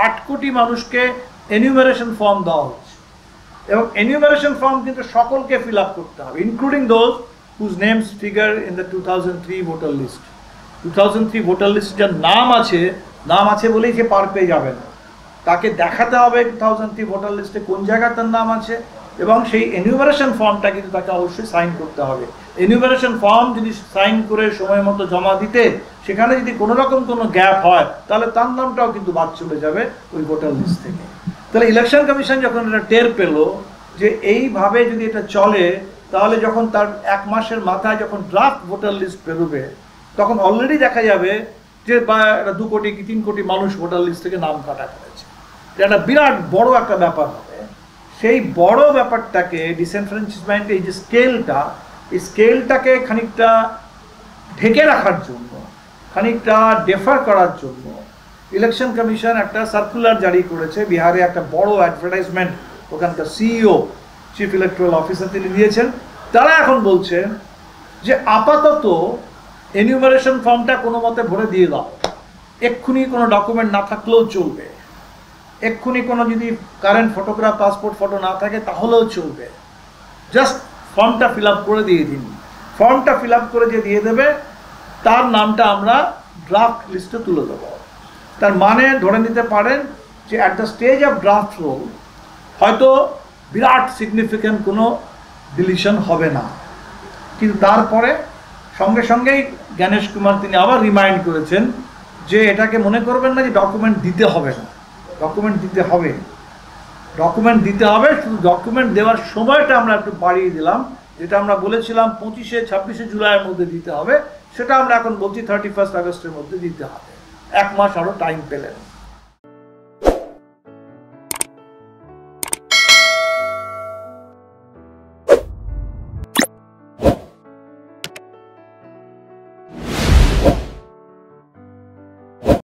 8 কোটি মানুষকে enumeration form দেওয়া হচ্ছে, এবং এনিউমারেশন ফর্ম কিন্তু সকলকে ফিল আপ করতে হবে, including those whose names figure in the 2003 voter list. 2003 voter list যার নাম আছে বলেই সে পার পেয়ে যাবে না, তাকে দেখাতে হবে 2003 ভোটার লিস্টে কোন জায়গায় তার নাম আছে, এবং সেই এনিউমারেশন ফর্মটা কিন্তু তাকে অবশ্যই সাইন করতে হবে। এনিউমারেশন ফর্ম যদি সাইন করে সময় মতো জমা দিতে সেখানে যদি কোনো রকম কোনো গ্যাপ হয় তাহলে তার নামটাও কিন্তু বাদ চলে যাবে ওই ভোটার লিস্ট থেকে। তাহলে ইলেকশন কমিশন যখন এটা টের পেল যে এইভাবে যদি এটা চলে, তাহলে যখন তার 1 মাসের মাথায় যখন ড্রাফট ভোটার লিস্ট বেরোবে তখন অলরেডি দেখা যাবে যে 2 কোটি কি 3 কোটি মানুষ ভোটার লিস্ট থেকে নাম কাটা ফেলেছে। এটা বিরাট বড় একটা ব্যাপার হবে। সেই বড় ব্যাপারটাকে ডিসএনফ্র্যাঞ্চাইজমেন্ট এই যে স্কেলটাকে খানিকটা ঢেকে রাখার জন্য, খানিকটা ডেফার করার জন্য ইলেকশন কমিশন একটা সার্কুলার জারি করেছে। বিহারে একটা বড় অ্যাডভার্টাইজমেন্ট ওখানকার সিইও, চিফ ইলেকট্রাল অফিসার তিনি দিয়েছেন। তারা এখন বলছেন যে আপাতত এনিউমারেশন ফর্মটা কোনো মতে ভরে দিয়ে দাও, এক্ষুনি কোনো ডকুমেন্ট না থাকলেও চলবে, এক্ষুনি কোনো যদি কারেন্ট ফটোগ্রাফ পাসপোর্ট ফটো না থাকে তাহলেও চলবে, জাস্ট ফর্মটা ফিল আপ করে দিয়ে দিন। ফর্মটা ফিল আপ করে যে দিয়ে দেবে তার নামটা আমরা ড্রাফট লিস্টে তুলে দেবো। তার মানে ধরে নিতে পারেন যে at the stage of draft roll হয়তো বিরাট সিগনিফিক্যান্ট কোনো ডিলিশন হবে না, কিন্তু তারপরে সঙ্গে সঙ্গেই জ্ঞানেশ কুমার তিনি আবার রিমাইন্ড করেছেন যে এটাকে মনে করবেন না যে ডকুমেন্ট দিতে হবে না, ডকুমেন্ট দিতে হবে, ডকুমেন্ট দিতে হবে। শুধু ডকুমেন্ট দেওয়ার সময়টা আমরা একটু বাড়িয়ে দিলাম, যেটা আমরা বলেছিলাম 25-26 জুলাইয়ের মধ্যে দিতে হবে, সেটা আমরা এখন বলছি 31 আগস্টের মধ্যে দিতে হবে। 1 মাস আরও টাইম পেলেন।